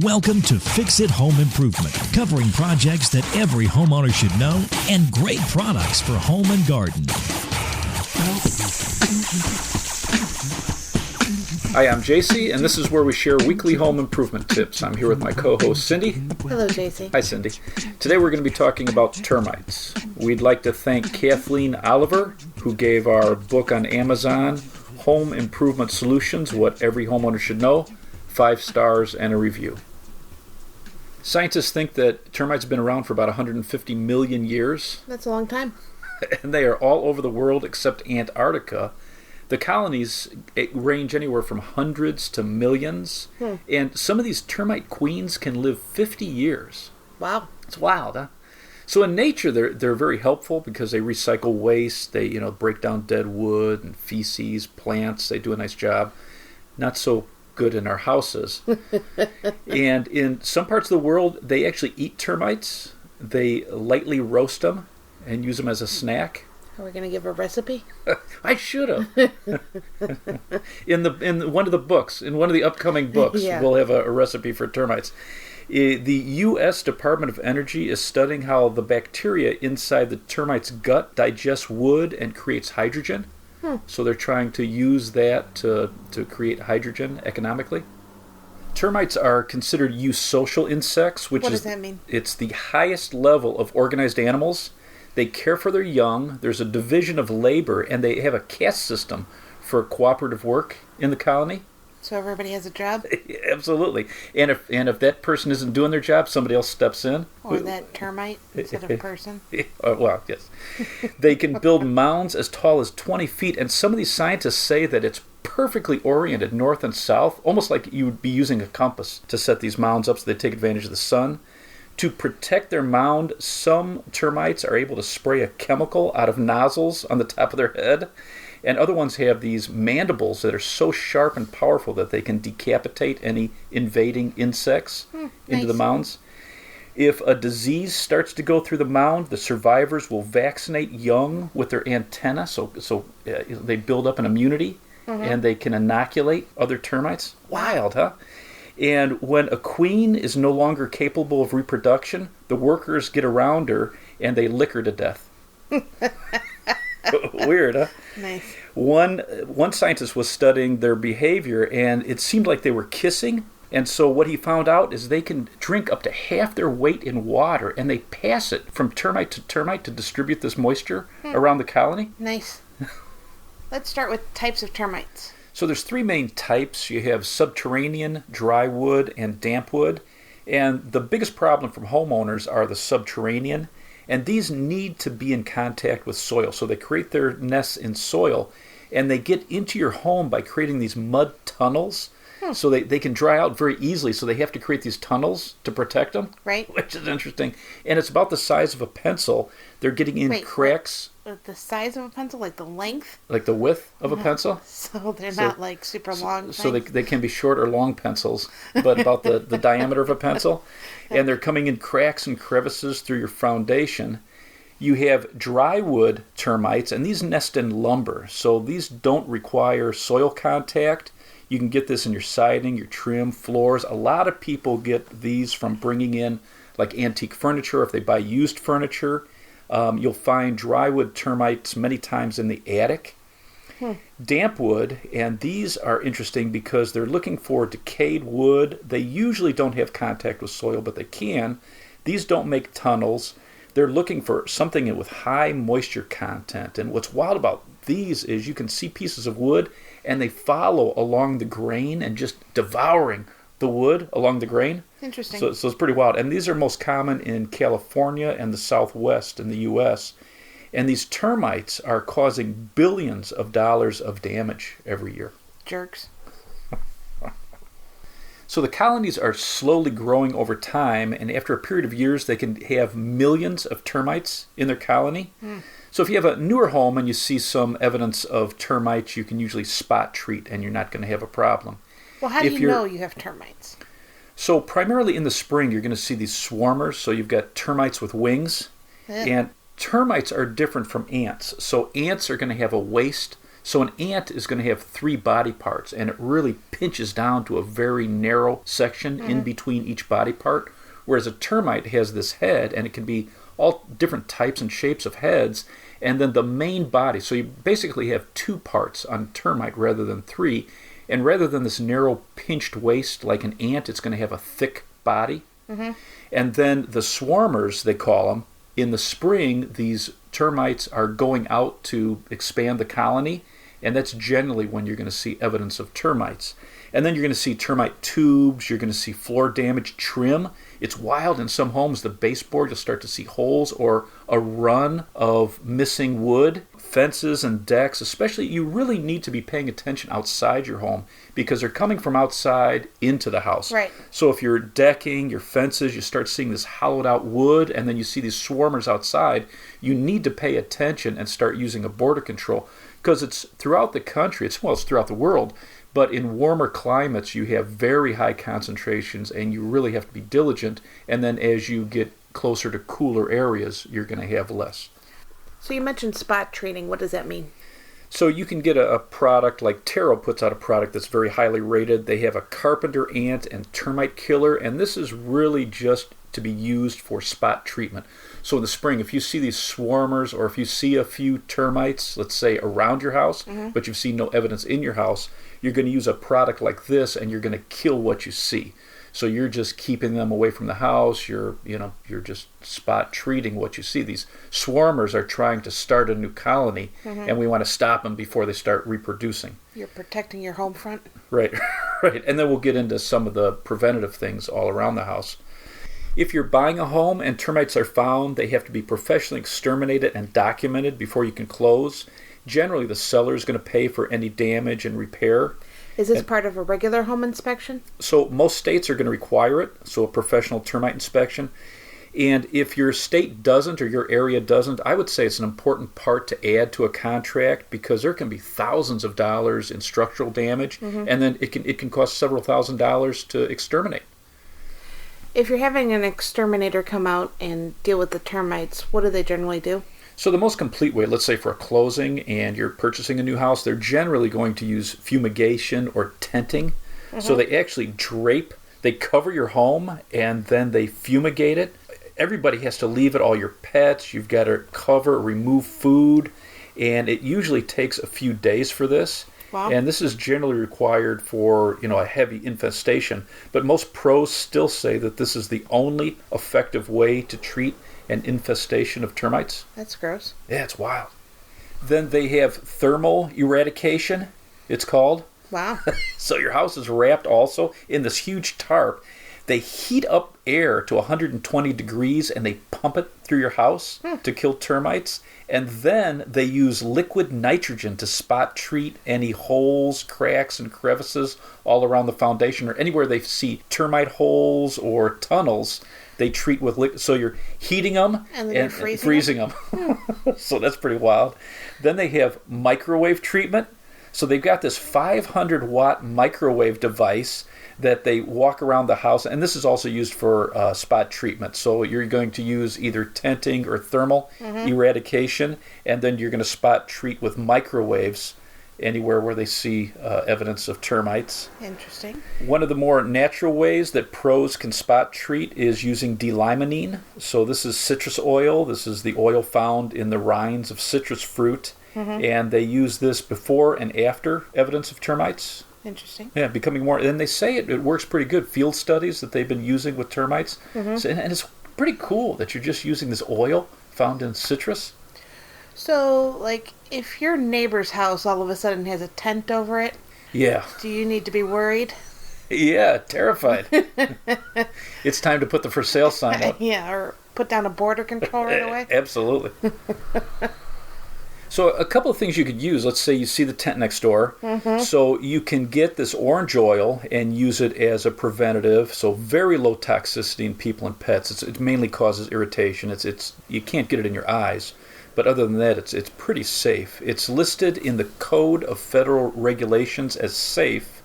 Welcome to Fix It Home Improvement, covering projects that every homeowner should know and great products for home and garden. Hi, I'm JC, and this is where we share weekly home improvement tips. I'm here with my co-host, Cindy. Hello, JC. Hi, Cindy. Today we're going to be talking about termites. We'd like to thank Kathleen Oliver, who gave our book on Amazon, Home Improvement Solutions, What Every Homeowner Should Know, 5 stars and a review. Scientists think that termites have been around for about 150 million years. That's a long time. And they are all over the world except Antarctica. The colonies range anywhere from hundreds to millions. And some of these termite queens can live 50 years. Wow. It's wild, huh? So in nature, they're very helpful because they recycle waste. They break down dead wood and feces, plants. They do a nice job. Not so good in our houses. And in some parts of the world, they actually eat termites. They lightly roast them and use them as a snack. Are we going to give a recipe? I should have. in one of the books, in one of the upcoming books, we'll have a recipe for termites. The U.S. Department of Energy is studying how the bacteria inside the termite's gut digests wood and creates hydrogen. So they're trying to use that to create hydrogen economically. Termites are considered eusocial insects, which what does that mean? It's the highest level of organized animals. They care for their young. There's a division of labor, and they have a caste system for cooperative work in the colony. So everybody has a job? Absolutely. And if that person isn't doing their job, somebody else steps in. Or that termite instead of person? Well, yes. They can build mounds as tall as 20 feet, and some of these scientists say that it's perfectly oriented north and south, almost like you would be using a compass to set these mounds up so they take advantage of the sun. To protect their mound, some termites are able to spray a chemical out of nozzles on the top of their head, and other ones have these mandibles that are so sharp and powerful that they can decapitate any invading insects into the mounds. If a disease starts to go through the mound, the survivors will vaccinate young with their antenna, so they build up an immunity, and they can inoculate other termites. Wild, huh? And when a queen is no longer capable of reproduction, the workers get around her and they lick her to death. Weird, huh? Nice. One scientist was studying their behavior, and it seemed like they were kissing. And so what he found out is they can drink up to half their weight in water, and they pass it from termite to distribute this moisture around the colony. Nice. Let's start with types of termites. So there's 3 main types. You have subterranean, dry wood, and damp wood. And the biggest problem from homeowners are the subterranean. And these need to be in contact with soil. So they create their nests in soil. And they get into your home by creating these mud tunnels. So they can dry out very easily. So they have to create these tunnels to protect them. Right. Which is interesting. And it's about the size of a pencil. They're getting in cracks. The size of a pencil, like the length? Like the width of a pencil? So they're not like super long. So they can be short or long pencils, but about the diameter of a pencil. And they're coming in cracks and crevices through your foundation. You have dry wood termites, and these nest in lumber. So these don't require soil contact. You can get this in your siding, your trim, floors. A lot of people get these from bringing in like antique furniture. If they buy used furniture, you'll find drywood termites many times in the attic. Damp wood, and these are interesting because they're looking for decayed wood. They usually don't have contact with soil, but they can. These don't make tunnels. They're looking for something with high moisture content. And what's wild about these is you can see pieces of wood, and they follow along the grain and just devouring the wood along the grain. Interesting. So it's pretty wild. And these are most common in California and the Southwest in the U.S. And these termites are causing billions of dollars of damage every year. Jerks. So the colonies are slowly growing over time, and after a period of years, they can have millions of termites in their colony. So if you have a newer home and you see some evidence of termites, you can usually spot treat, and you're not going to have a problem. Well, how do you know you have termites? So primarily in the spring, you're going to see these swarmers. So you've got termites with wings. And termites are different from ants. So ants are going to have a waist So an ant is going to have 3 body parts, and it really pinches down to a very narrow section in between each body part, whereas a termite has this head, and it can be all different types and shapes of heads, and then the main body. So you basically have 2 parts on termite rather than 3, and rather than this narrow pinched waist like an ant, it's going to have a thick body. And then the swarmers, they call them, in the spring, these termites are going out to expand the colony, and that's generally when you're going to see evidence of termites. And then you're going to see termite tubes, you're going to see floor damage trim. It's wild in some homes, the baseboard, you'll start to see holes or a run of missing wood. Fences and decks, especially, you really need to be paying attention outside your home because they're coming from outside into the house. Right. So if you're decking, your fences, you start seeing this hollowed out wood, and then you see these swarmers outside, you need to pay attention and start using a border control because it's throughout the country, it's throughout the world, but in warmer climates you have very high concentrations and you really have to be diligent, and then as you get closer to cooler areas, you're going to have less. So you mentioned spot treating. What does that mean? So you can get a product like Terro puts out a product that's very highly rated. They have a carpenter ant and termite killer, and this is really just to be used for spot treatment. So in the spring, if you see these swarmers or if you see a few termites, let's say around your house, but you've seen no evidence in your house, you're going to use a product like this and you're going to kill what you see. So you're just keeping them away from the house. You're just spot treating what you see. These swarmers are trying to start a new colony, and we want to stop them before they start reproducing. You're protecting your home front. Right, right. And then we'll get into some of the preventative things all around the house. If you're buying a home and termites are found, they have to be professionally exterminated and documented before you can close. Generally, the seller is going to pay for any damage and repair. Is this part of a regular home inspection? So most states are going to require it, so a professional termite inspection. And if your state doesn't or your area doesn't, I would say it's an important part to add to a contract because there can be thousands of dollars in structural damage, and then it can cost several $1,000s to exterminate. If you're having an exterminator come out and deal with the termites, what do they generally do? So the most complete way, let's say for a closing and you're purchasing a new house, they're generally going to use fumigation or tenting. So they actually they cover your home and then they fumigate it. Everybody has to leave it, all your pets, you've got to remove food, and it usually takes a few days for this. Wow. And this is generally required for, a heavy infestation. But most pros still say that this is the only effective way to treat an infestation of termites. That's gross. Yeah, it's wild. Then they have thermal eradication, it's called. Wow. So your house is wrapped also in this huge tarp. They heat up air to 120 degrees and they pump it through your house to kill termites. And then they use liquid nitrogen to spot treat any holes, cracks, and crevices all around the foundation or anywhere they see termite holes or tunnels. They treat with liquid. So you're heating them and freezing them. So that's pretty wild. Then they have microwave treatment. So they've got this 500-watt microwave device that they walk around the house, and this is also used for spot treatment. So you're going to use either tenting or thermal eradication, and then you're going to spot treat with microwaves anywhere where they see evidence of termites. Interesting. One of the more natural ways that pros can spot treat is using D-limonene. So this is citrus oil. This is the oil found in the rinds of citrus fruit. And they use this before and after evidence of termites. Interesting. Yeah, becoming more. And they say it works pretty good. Field studies that they've been using with termites. So, and it's pretty cool that you're just using this oil found in citrus. So, like, if your neighbor's house all of a sudden has a tent over it, do you need to be worried? Yeah, terrified. It's time to put the for sale sign up. Yeah, or put down a border control right away. Absolutely. So a couple of things you could use. Let's say you see the tent next door. So you can get this orange oil and use it as a preventative. So very low toxicity in people and pets. It mainly causes irritation. It's you can't get it in your eyes. But other than that, it's pretty safe. It's listed in the Code of Federal Regulations as safe.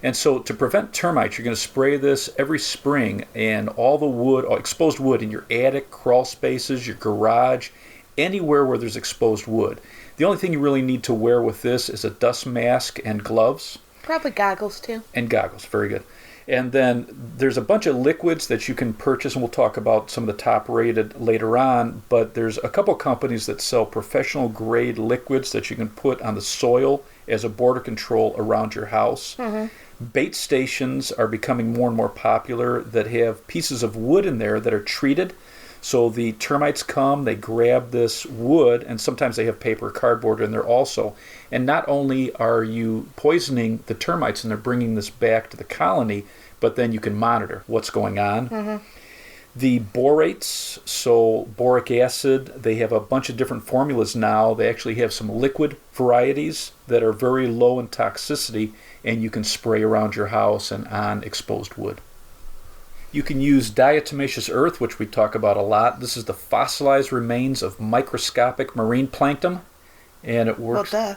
And so to prevent termites, you're going to spray this every spring, and all the wood, exposed wood in your attic, crawl spaces, your garage, anywhere where there's exposed wood. The only thing you really need to wear with this is a dust mask and gloves. Probably goggles, too. And goggles, very good. And then there's a bunch of liquids that you can purchase, and we'll talk about some of the top rated later on, but there's a couple companies that sell professional grade liquids that you can put on the soil as a border control around your house. Bait stations are becoming more and more popular that have pieces of wood in there that are treated. So the termites come, they grab this wood, and sometimes they have paper or cardboard in there also. And not only are you poisoning the termites and they're bringing this back to the colony, but then you can monitor what's going on. The borates, so boric acid, they have a bunch of different formulas now. They actually have some liquid varieties that are very low in toxicity, and you can spray around your house and on exposed wood. You can use diatomaceous earth, which we talk about a lot. This is the fossilized remains of microscopic marine plankton, and it works. And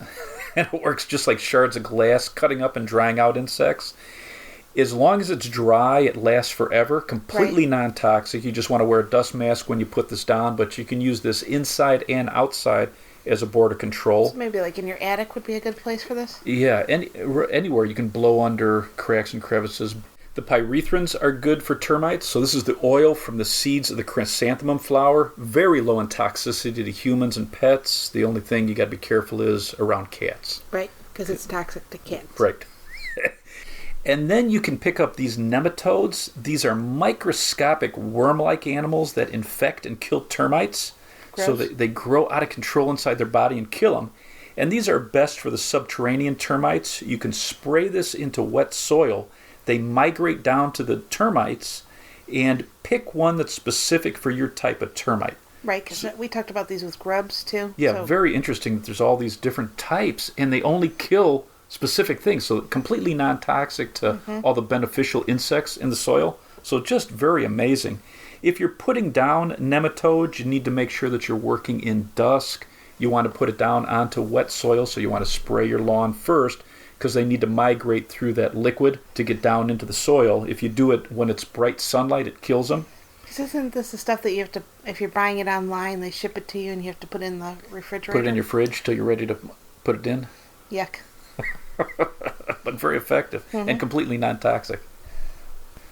it works just like shards of glass, cutting up and drying out insects. As long as it's dry, it lasts forever. Completely non-toxic. You just want to wear a dust mask when you put this down, but you can use this inside and outside as a border control. So maybe like in your attic would be a good place for this? Yeah, anywhere you can blow under cracks and crevices. The pyrethrins are good for termites. So this is the oil from the seeds of the chrysanthemum flower. Very low in toxicity to humans and pets. The only thing you got to be careful is around cats. Right, because it's toxic to cats. Right. And then you can pick up these nematodes. These are microscopic worm-like animals that infect and kill termites. Gross. So they grow out of control inside their body and kill them. And these are best for the subterranean termites. You can spray this into wet soil. They migrate down to the termites and pick one that's specific for your type of termite. Right, because we talked about these with grubs too. Yeah, very interesting that there's all these different types, and they only kill specific things, so completely non-toxic to all the beneficial insects in the soil. So just very amazing. If you're putting down nematodes, you need to make sure that you're working in dusk. You want to put it down onto wet soil, so you want to spray your lawn first, because they need to migrate through that liquid to get down into the soil. If you do it when it's bright sunlight, it kills them. Isn't this the stuff that you have to, if you're buying it online, they ship it to you and you have to put it in the refrigerator? Put it in your fridge till you're ready to put it in. Yuck. But very effective and completely non-toxic.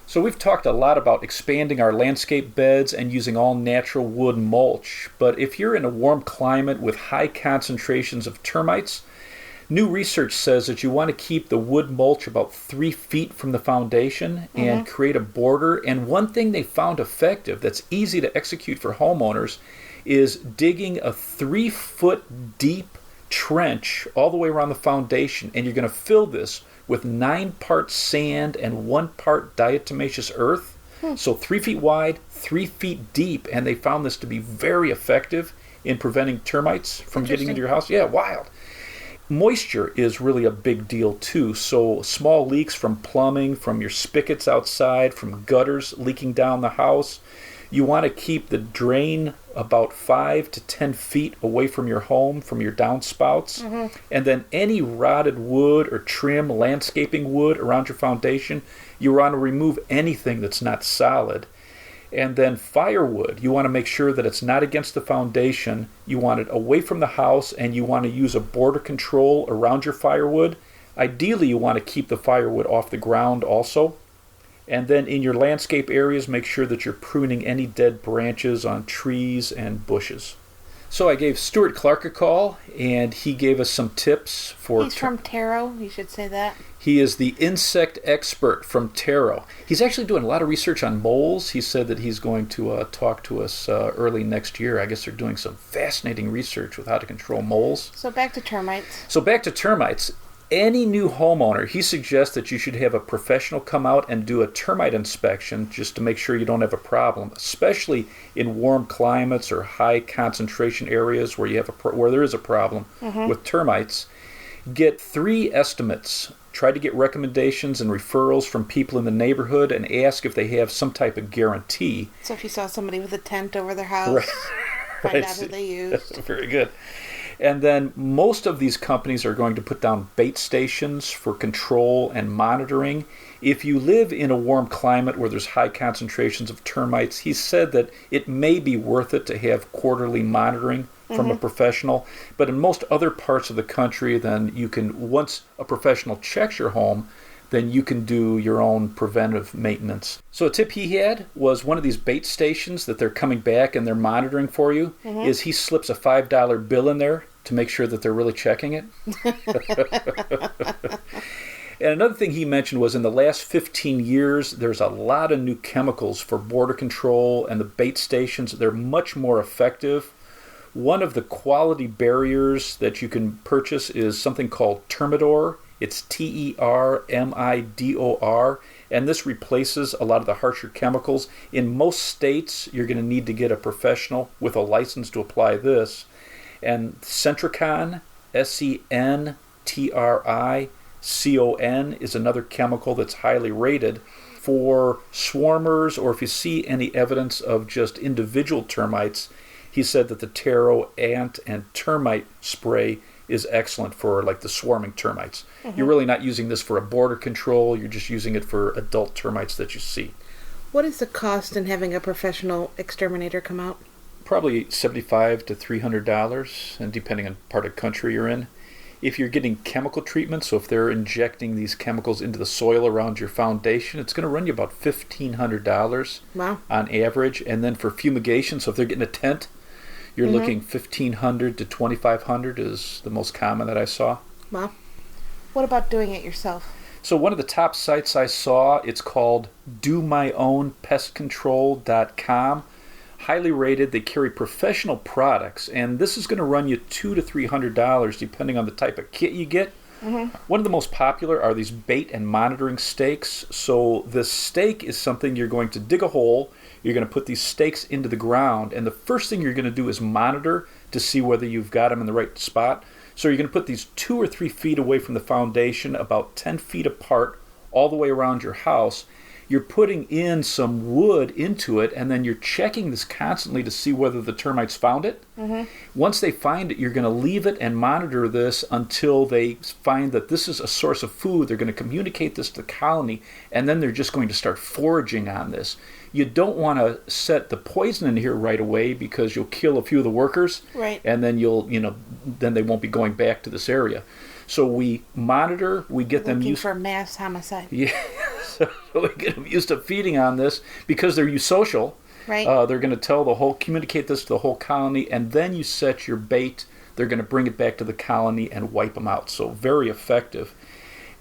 So we've talked a lot about expanding our landscape beds and using all natural wood mulch. But if you're in a warm climate with high concentrations of termites, new research says that you want to keep the wood mulch about 3 feet from the foundation and create a border. And one thing they found effective that's easy to execute for homeowners is digging a 3-foot deep trench all the way around the foundation, and you're going to fill this with 9 parts sand and 1 part diatomaceous earth. So 3 feet wide, 3 feet deep, and they found this to be very effective in preventing termites from getting into your house. Yeah, wild. Moisture is really a big deal too. So small leaks from plumbing, from your spigots outside, from gutters leaking down the house. You want to keep the drain about 5 to 10 feet away from your home, from your downspouts. And then any rotted wood or trim landscaping wood around your foundation, you want to remove anything that's not solid. And then firewood, you want to make sure that it's not against the foundation. You want it away from the house, and you want to use a border control around your firewood. Ideally, you want to keep the firewood off the ground also. And then in your landscape areas, make sure that you're pruning any dead branches on trees and bushes. So I gave Stuart Clark a call, and he gave us some tips for... He's from Taro, you should say that. He is the insect expert from Taro. He's actually doing a lot of research on moles. He said that he's going to talk to us early next year. I guess they're doing some fascinating research with how to control moles. So back to termites. Any new homeowner, he suggests that you should have a professional come out and do a termite inspection just to make sure you don't have a problem, especially in warm climates or high concentration areas where you have where there is a problem with termites. Get 3 estimates. Try to get recommendations and referrals from people in the neighborhood and ask if they have some type of guarantee. So if you saw somebody with a tent over their house, find out who they used. That's very good. And then most of these companies are going to put down bait stations for control and monitoring. If you live in a warm climate where there's high concentrations of termites, he said that it may be worth it to have quarterly monitoring from a professional. But in most other parts of the country, then you can, once a professional checks your home, then you can do your own preventive maintenance. So a tip he had was one of these bait stations that they're coming back and they're monitoring for you, is he slips a $5 bill in there to make sure that they're really checking it. And another thing he mentioned was in the last 15 years, there's a lot of new chemicals for border control, and the bait stations, they're much more effective. One of the quality barriers that you can purchase is something called Termidor. It's Termidor, and this replaces a lot of the harsher chemicals. In most states, you're going to need to get a professional with a license to apply this. And Centricon, Sentricon, is another chemical that's highly rated for swarmers, or if you see any evidence of just individual termites. He said that the taro, ant, and termite spray is excellent for like the swarming termites. You're really not using this for a border control, you're just using it for adult termites that you see. What is the cost in having a professional exterminator come out? Probably $75 to $300, and depending on part of the country you're in. If you're getting chemical treatment, so if they're injecting these chemicals into the soil around your foundation, it's going to run you about $1,500 on average. And then for fumigation, so if they're getting a tent, you're looking $1,500 to $2,500 is the most common that I saw. Wow. What about doing it yourself? So one of the top sites I saw, it's called domyownpestcontrol.com. Highly rated. They carry professional products, and this is going to run you $200 to $300 depending on the type of kit you get. One of the most popular are these bait and monitoring stakes. So this stake is something you're going to dig a hole, you're going to put these stakes into the ground, and the first thing you're going to do is monitor to see whether you've got them in the right spot. So you're going to put these 2 or 3 feet away from the foundation, about 10 feet apart, all the way around your house. You're putting in some wood into it, and then you're checking this constantly to see whether the termites found it. Once they find it, you're going to leave it and monitor this until they find that this is a source of food. They're going to communicate this to the colony, and then they're just going to start foraging on this. You don't want to set the poison in here right away because you'll kill a few of the workers, and then then they won't be going back to this area. So we monitor, we get them used for mass homicide. Yeah, so we get them used to feeding on this because they're eusocial. Right. They're going to communicate this to the whole colony, and then you set your bait. They're going to bring it back to the colony and wipe them out. So very effective.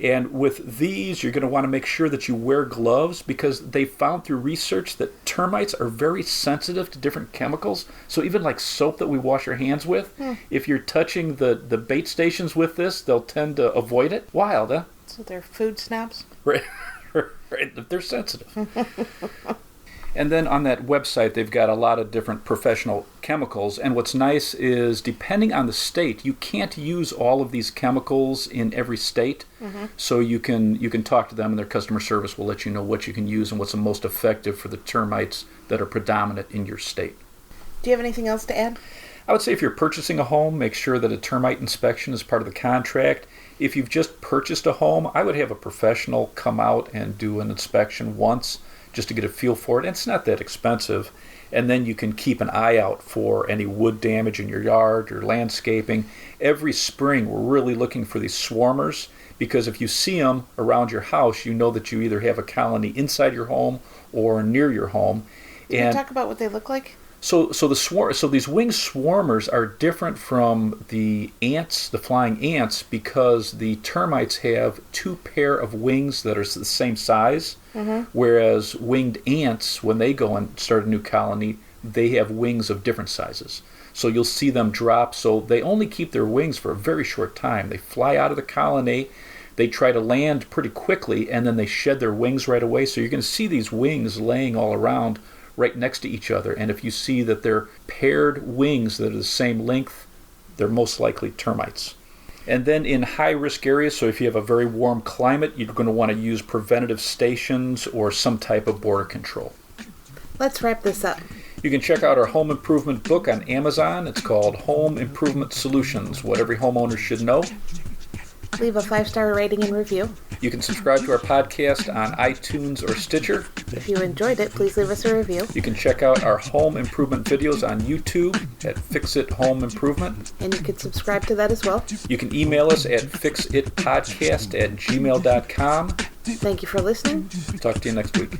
And with these, you're going to want to make sure that you wear gloves because they found through research that termites are very sensitive to different chemicals. So even like soap that we wash our hands with, if you're touching the bait stations with this, they'll tend to avoid it. Wild, huh? So they're food snobs? Right. They're sensitive. And then on that website, they've got a lot of different professional chemicals. And what's nice is, depending on the state, you can't use all of these chemicals in every state. So you can talk to them, and their customer service will let you know what you can use and what's the most effective for the termites that are predominant in your state. Do you have anything else to add? I would say if you're purchasing a home, make sure that a termite inspection is part of the contract. If you've just purchased a home, I would have a professional come out and do an inspection once, just to get a feel for it. And it's not that expensive. And then you can keep an eye out for any wood damage in your yard or landscaping. Every spring, we're really looking for these swarmers, because if you see them around your house, you know that you either have a colony inside your home or near your home. Can you talk about what they look like? So these winged swarmers are different from the ants, the flying ants, because the termites have 2 pair of wings that are the same size, whereas winged ants, when they go and start a new colony, they have wings of different sizes. So you'll see them drop. So they only keep their wings for a very short time. They fly out of the colony, they try to land pretty quickly, and then they shed their wings right away. So you're going to see these wings laying all around right next to each other, and if you see that they're paired wings that are the same length, they're most likely termites. And then in high-risk areas, so if you have a very warm climate, you're going to want to use preventative stations or some type of border control. Let's wrap this up. You can check out our home improvement book on Amazon. It's called Home Improvement Solutions, What Every Homeowner Should Know. Leave a 5-star rating and review. You can subscribe to our podcast on iTunes or Stitcher. If you enjoyed it, please leave us a review. You can check out our home improvement videos on YouTube at Fix It Home Improvement. And you can subscribe to that as well. You can email us at fixitpodcast@gmail.com. Thank you for listening. Talk to you next week.